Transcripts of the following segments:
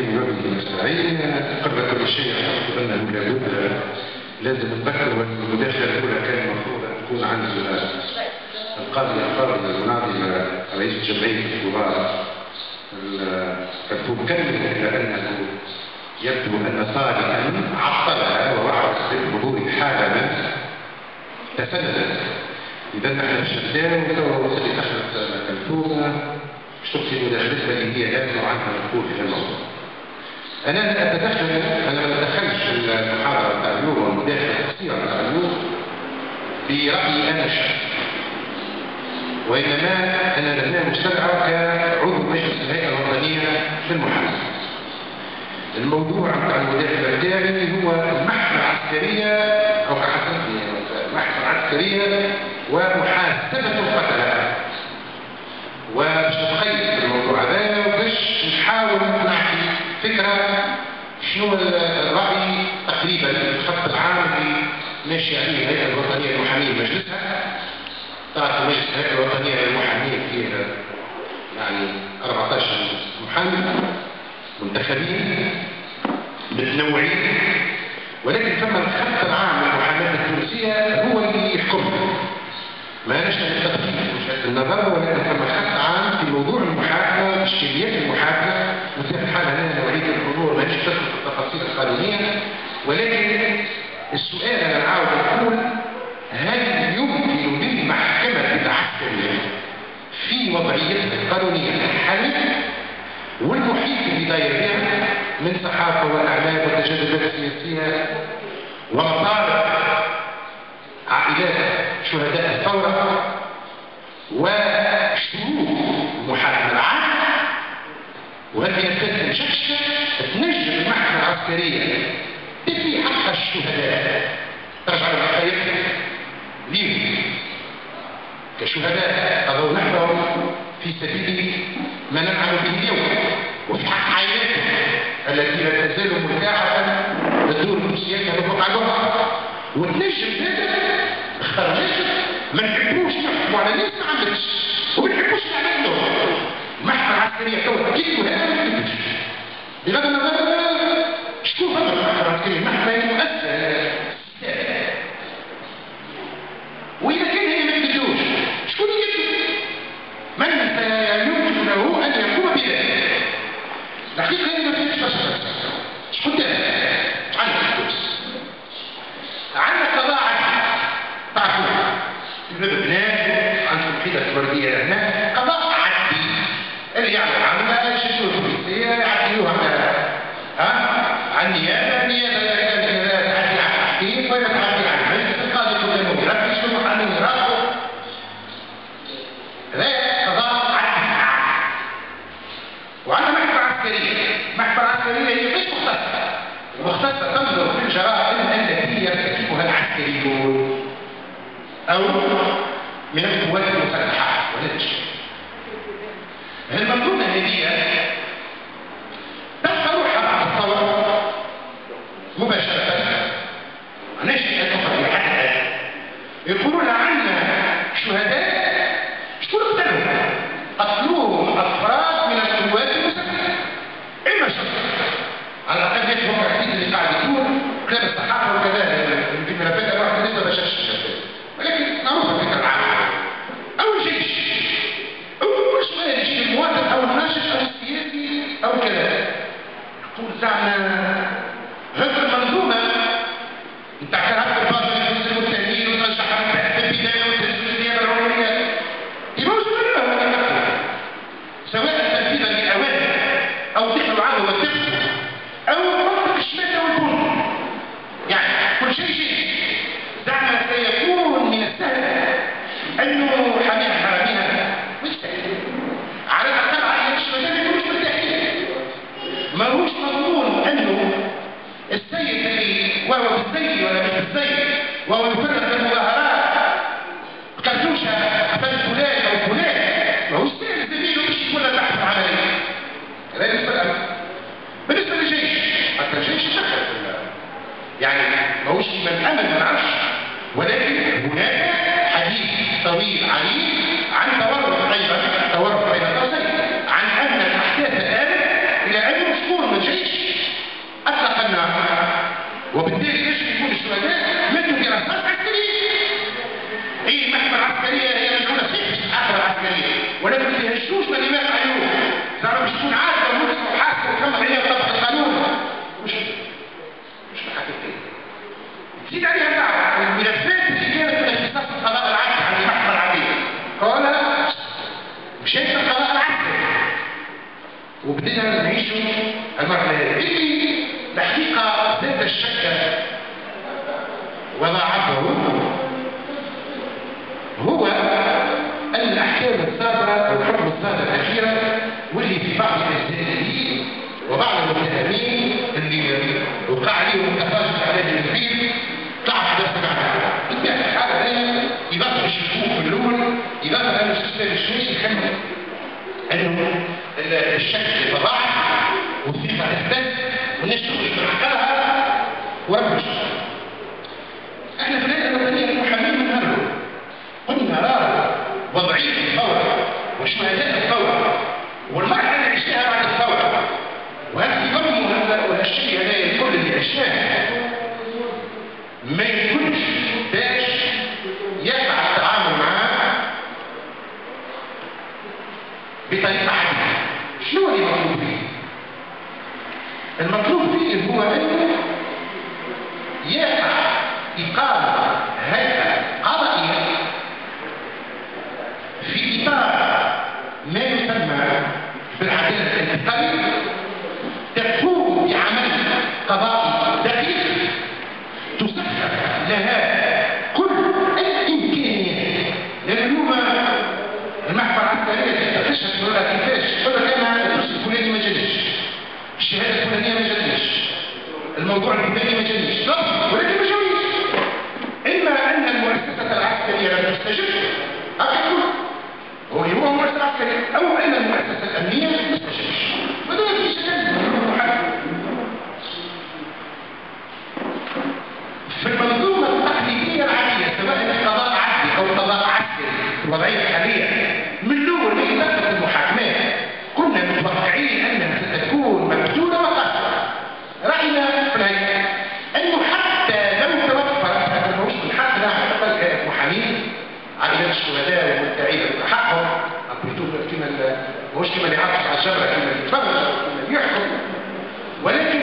تقديم الرجل المسرعي قبل كل شيء أعتقد أنه لابد لازم نذكر أن المداخلة الأولى كان المفروض أن تكون عن القاضي الفاضل المناضل رئيس جمعية الثوار فتكلم إلى أنه يبدو أن صالحا عطلها ووعد بالحضور حالما تسندت. إذا نحن شدان وصل دخلت كلثومة شخص مداخلتها اللي هي لازم عنها نقول في الموضوع. أنا لا أتدخل، أنا ما أتدخلش في المحاضرة بتاع اليوم والمداخلة القصيرة بتاع اليوم برأيي أنا الشخصي، وإنما أنا لدينا مستدعى كعضو مجلس الهيئة الوطنية للمحاسبة. الموضوع بتاع المداخلة بتاعي هو المحكمة العسكرية أو كحسبني المحكمة العسكرية ومحاسبة القتلة، ومش نتخيل في الموضوع هذا وباش نحاول نعطي فكرة شنو الرأي تقريبا الخط العام اللي ماشي عليه الهيئة الوطنية للمحامين مجلسها. تعرفوا مجلس الهيئة الوطنية للمحامين فيها يعني 14 محامي منتخبين متنوعين، ولكن ثم الخط العام للمحاماة التونسية هو اللي يحكمها. ما نشأ التدقيق من وجهة النظر، ولكن ثم خط عام في موضوع المحاكمة إشكاليات المحاكمة، وفي الحال هنا نوعية الحضور ما نجي تدخل في التفاصيل القانونية، ولكن السؤال أنا عاوز أقول هل يمكن للمحكمة العسكرية في وضعيتها القانونية الحالية والمحيط اللي داير بها من صحافة وأعلام وتجاذبات سياسية ومطالب عائلات شهداء الثورة وشروط المحاكمة العامة، وهذه أساس مشكشة تنجم المحكمة العسكرية تفي حق الشهداء، ترجع للحقائق ليهم كشهداء قضوا نحبهم في سبيل ما نفعل به اليوم، وفي حق عائلاتهم التي لا تزال مرتاحة للدور النفسيات الأخرى عليها، وتنجم ذلك خرجت ما نحبوش نحكموا على ناس ما عملتش وما نحبوش نعملوا. المحكمة العسكرية توا كيف هذا ما تكتبش بغض النظر شكون هذا المحكمة العسكرية؟ المحكمة هي مؤسسة وإذا كان هي ما تكتبوش شكون يكتب؟ من يمكن له أن يقوم بذلك؟ الحقيقة هي ما فيهاش بشر. شكون ده؟ عندنا القدس، عندنا قضاء عدلي تعرفوها في باب بلاد عندكم حيلة الوردية هنا قضاء عدلي اللي يعمل عمله يشدوه البوليسية يعدلوها على النيابة، النيابة تعدل على التحقيق ولا تعدل على المجلس، القاضي قدامه يركز والمحامين يراقبوا. هذا قضاء عدلي. وعندنا محكمة عسكرية، المحكمة العسكرية هي غير مختصة تنظر في الجرائم التي يرتكبها العسكريون أو من القوات المسلحة ولا شيء. المنظومة هذه تلقى روحها بعد الثورة مباشرة نشأت أخرى في حد الآن يقولون عنا شهداء شكون قتلهم؟ قتلوهم أفراد من القوات المسلحة إما شخص على الأقل يفهم الحديث اللي قاعد يكون كتاب الصحافة وكذا في ملفات الواحد لسه ما شافش الملفات، ولكن معروفة الفكرة العامة. أو الجيش أو كل سؤال يجي المواطن أو الناشط أو السياسي أو كذا يقول زعما هذه المنظومة نتاع كرهت الفاضل ينزل التأمين وترجع تحت البداية وتنزل النيابة العمومية يبقى مسؤولين سواء تنفيذا للأوامر أو دخلوا عنه والدخل أو منطق الشمال والبنك، يعني كل شيء زعما سيكون من السهل أنه حاميها حراميها مش سهل على الأقل على الشمال يكونوش مرتاحين. ما هوش مضمون أنه السيد اللي وهو بالزي ولا مش بالزي وهو يفرق المظاهرات كرتوشة قتل فلان أو فلان ما هوش سهل زميله مش يكون البحث العملي. هذا المسألة بالنسبة للجيش حتى الجيش يشكل يعني ما هوش من أمن من عرش، ولكن هناك حديث طويل عليه عن تورط أيضا تورط بين القوسين عن أن الأحداث آلت إلى أن يكون من جيش وبالتالي ليش يكون الشهداء ماتوا في رصاص عسكريه؟ هي المحكمه العسكريه هي مسؤوله صحيح في الحاكمه العسكريه، ولكن ما تهشوش من اللي مات عليهم. زعما باش تكون عادله ومسك وحاسب وكمل عليها بطبق القانون. مش بحقيقه. تزيد عليها دعوه الملفات اللي كانت من اختصاص القضاء العسكري عن المحكمه العاديه. قال مشيت القضاء العسكري وبدينا نعيشوا المرحله اللي الحقيقه زاد الشك وضاعفه هو الاحكام الصادره او الحكم الصادر اخيرا واللي في بعض الجزائريين وبعض المتهمين اللي وقع عليهم تفاجؤ عليه الكبير طلع حدث معنا. بالتالي هذا اضافه الشكوك في الاول، اضافه ان الاستاذ الشويسي يخمن انه الشك يتضاعف والثقه تهتز والناس تخرج من عقلها وربش. احنا في الهيئه الوطنيه للمحامين من هذا قلنا نرى وضعيه الثوره وشهداء الثوره والمرحله اللي عشناها بعد الثوره، وهذا يضم وهالشيء هذا الكل اللي عشناه ما يكونش باش يقع التعامل معاه بطريقه حديثه. شنو اللي مطلوب فيه؟ المطلوب فيه هو انه يقع إقامة هيئة قضائية في إطار ما يسمى بالعدالة الانتقالية تقوم بعمل قضائي دقيق تسخر لها كل الإمكانيات. لأن اليوم المحكمة العسكرية تكتشف ولا كيفاش تقول لك أنا الدرس الفلاني ما جانيش، الشهادة الفلانية ما جانيش، الموضوع الفلاني ما جانيش، ولكن ما جانيش. إما أن المؤسسة العسكرية لم تستجب أكثر هو المؤسسة العسكرية، أو أن المؤسسة الأمنية لم تستجبش. وده في شكل في المنظومة التقليدية العادية سواء القضاء عدلي أو القضاء عسكري في الوضعية الحالية من الأول من بدأت المحاكمات كنا متوقعين أنها ستكون مبتولة وقاسية. رأينا في الهيئة أنه حتى لو توفرت هذا الموسم حتى نعمل هيئة محامين عائلات الشهداء والمدعين حقهم مش كما اللي عاطف على الجبرة كما اللي يتفرج كما اللي يحكم، ولكن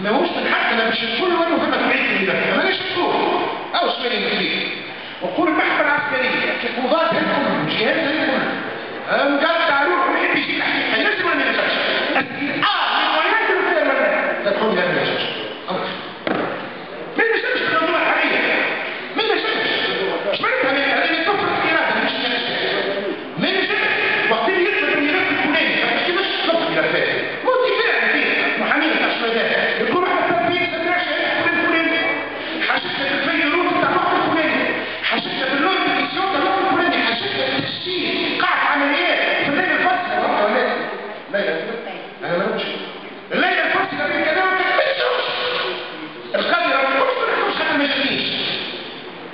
ما هوش من حقنا باش نقول له فما تعيد الملف ما نشوفوه أو سؤالين كبير وقول المحكمة العسكرية كقضاة الكل مش جهاز الكل قال تعالوا نحب يجي الحقيقة ينزل ولا ما ينزلش تدخل إلى المجلس من يسمش القانون الحقيقي من يسمش مش معناتها هذه كفر الإرادة مش من يسمش وقت اللي يطلب الملف الفلاني بس كيفاش تطلب الملفات مو دفاع فيه محامين تاع الشهداء يقولوا حتى في 17 الفلاني حاجتنا بالفيروس تاع الوقت الفلاني، حاجتنا بالنوتيفيكاسيون تاع الوقت الفلاني، حاجتنا بالتسجيل قاعة عمليات في الليل الفصل ولا لا انا ما نقولش الليل الفصل ده بين كلام القاضي لو ما يحكمش حتى ما يجيش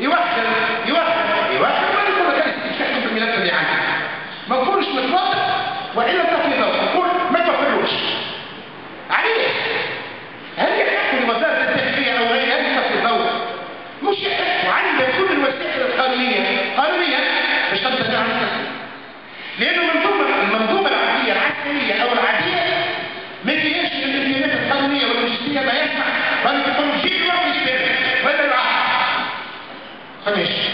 يوحد ما يقول لك تحكم بالملف اللي عندك ما تكونش متوقع والا تاخذ ضوء تقول ما توفرلوش عليه. هل يحق لوزاره الداخليه او غيرها ان تاخذ ضوء؟ مش يحق وعند كل الوسائل القانونيه باش تمتنع عن التسليم، لانه المنظومه العاديه العسكريه او العاديه ما فيهاش الامكانيات القانونيه واللوجستيه ما يسمح بان تكون جيب الوقت يشتغل ولا العقد فماشي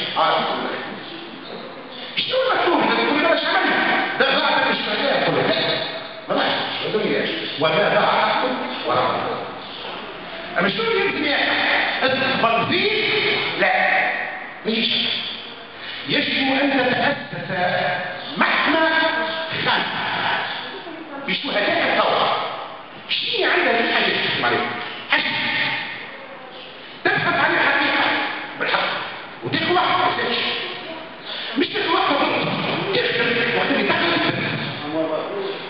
شنو المكتوب اذا تقول له ايش عملنا؟ ده ضاع الشهداء كلها ما ضاعش وما ضاع حق ولا غلط. اما شنو اللي يمكن يحصل فيه؟ لا مش يجب ان تتاسس محكمه خاصه بشهداء الثوره. شيء عندها في حاجه تسمع عليها حاجه تبحث عن الحقيقه بالحق وتاخذ واحد مش تاخذ واحد تخدم وقت اللي تخدم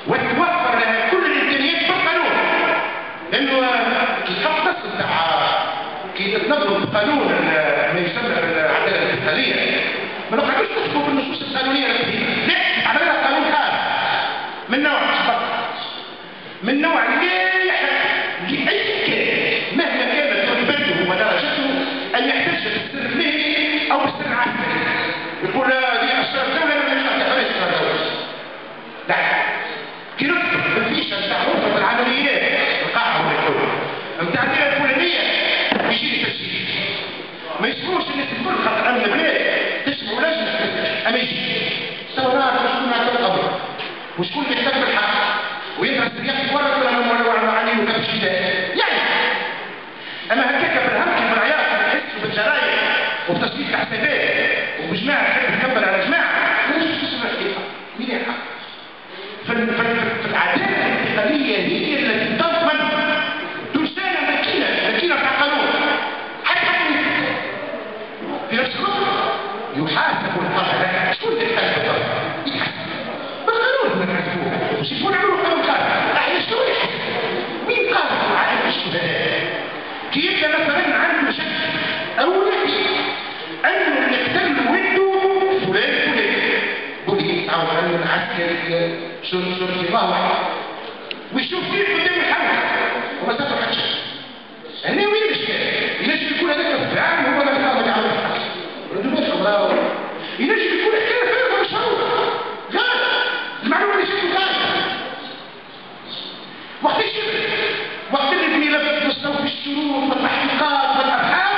وتوفر لها كل الامكانيات بالقانون، لانه كي تحط نص بتاع كي تنظم القانون ما يسمى بالعداله الانتقاليه ما نقعدوش نحكموا بالنصوص القانونيه لا عملنا قانون خاص من نوع سورة الله واحد ويشوف فيه قدام الحمل وما سافر حتى هنا وين الاشكال؟ ينجم يكون هذاك الفعل هو اللي خرج على الحق ينجم يكون حكايه فيها مشهور قال المعلومه اللي شفتوا قال وقت اللي يلبس مستوى الشروط والتحقيقات والابحاث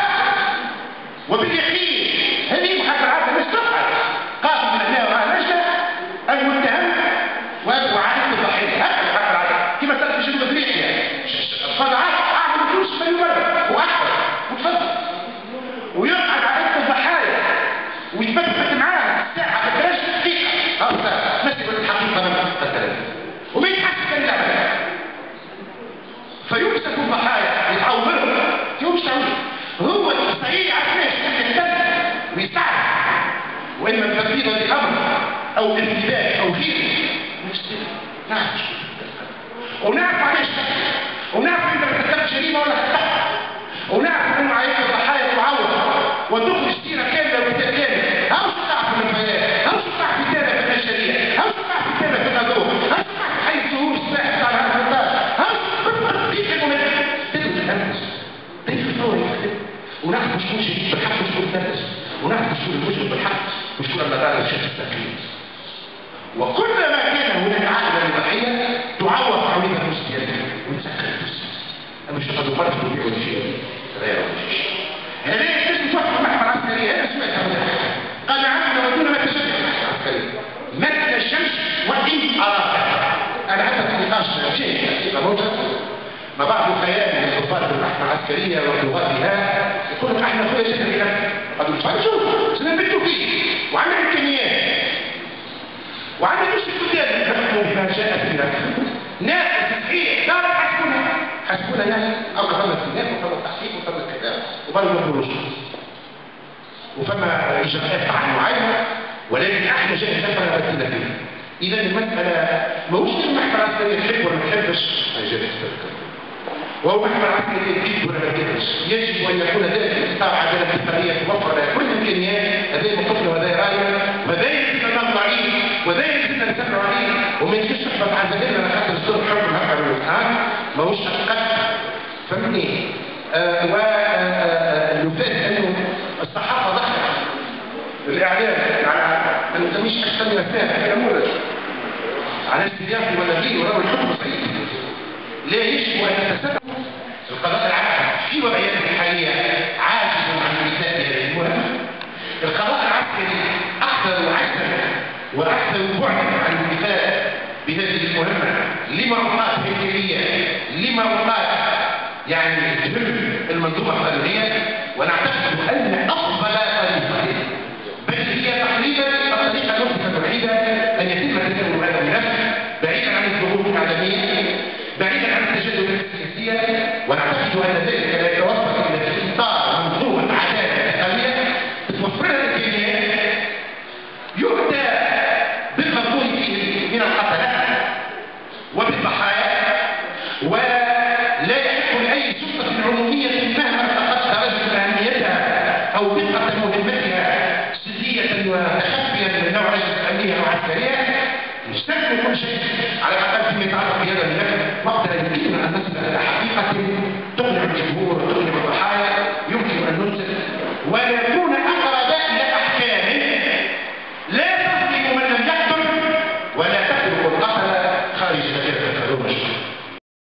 وباليقين هذه محاكمات مستقبل قادم من الله وعلى نجده المتهم وعائله الضحيه هذا الحق كما تلقى في جنوب افريقيا الفضعات اعظم فلوس ما يمرر واكثر وتفضل ويقعد عائله الضحايا ويتبث معاه ساعه ما تدريش دقيقه هذا مسك الحقيقه مثلا وما يتحسن كان يعمل فيمسك الضحايا يتعورهم يمسك هو الصحيح عشان يهتم ويساعد واما تنفيذ الامر او الانتباه او غيره نعرف ونعرف علاش ونعرف انت ارتكبت جريمه ولا خطأ ونعرف انه عائله الضحايا تعوض وتخرج سيره كامله وكتاب كامل هم تعرف من البيان هم تعرف كتابه في البشريه هم تعرف كتابه في الغدو هم تعرف حي الظهور الساحل بتاع الهرطات هم بالتطبيق المناسب تدرس ونعرف شكون شهيد بالحق وشكون فارس ونعرف شكون المجرم بالحق وشكون المدار الشيخ التقليد وكلما كان هناك عقل للضحيه تعوض عمليه المسلمين ونسخر الفلوس اما مش تقدر فرق وبيع ولا شيء هذا يحتاج توقف المحكمه العسكريه هذا سمعت قال عندنا ودون ما تشبه المحكمه العسكريه مثل الشمس وان اراد انا حتى في نقاش شيء ما بعض الخيال من الضباط المحكمة العسكرية وقضاتها يقول احنا اخويا شكل هنا قالوا نتفرجوا سنبتوا فيه وعندنا امكانيات وعندنا مش الكتاب نحكموا بما جاء فينا ناس صحيح لا حسبونا ناس او قبل السنات وقبل التحقيق وقبل الكتاب وقبل الخروج وفما اجراءات طعن معينه ولكن احنا جاي نفهم بدينا فيها اذا المساله ماهوش المحكمة العسكرية تحب ولا ما تحبش جاي نفهم وهو محكمة العسكرية يجب ولا ما يجبش يجب أن يكون ذلك إصدار عدالة القضية توفر لها كل الإمكانيات هذا مقتل وهذا راية وهذا يجب أن نرضى عليه وهذا يجب أن نسمع عليه وما يجيش تحبط عن زميلنا أنا خاطر الصدر حكم هكذا من الإسعاد ماهوش حقيقة فهمتني والوفاة أنه الصحافة ضحكت الإعلام على ما نسميش أكثر من الثاني كلامونا على استدياف والنبي وراء الحكم صحيح لا يجب أن يتسبب القضاء العسكري في وضعيته الحالية عاجز عن مثال هذه المهمة. القضاء العسكري أكثر عجزا وأكثر بعدا عن المثال بهذه المهمة لمعوقات هيكلية لمعوقات يعني تهم المنظومة القانونية ونعتقد أن أفضل طريقة بل هي تقريبا الطريقة الوحيدة الوحيدة أن يتم تسلم هذا الملف بعيدا عن الظهور الإعلامية بعيدا عن التجدد السياسية ونعتقد أن ذلك لا يتوفر إلى إصدار منظومة عدالة إقليمية تتوفر لها الإمكانيات يؤتى بالمفروض فيه من القتلات وبالضحايا ولا يحق لأي سلطة عمومية مهما فقد درجت أهميتها أو دقة مهمتها سرية وتخفيا من نوع الأمنية العسكرية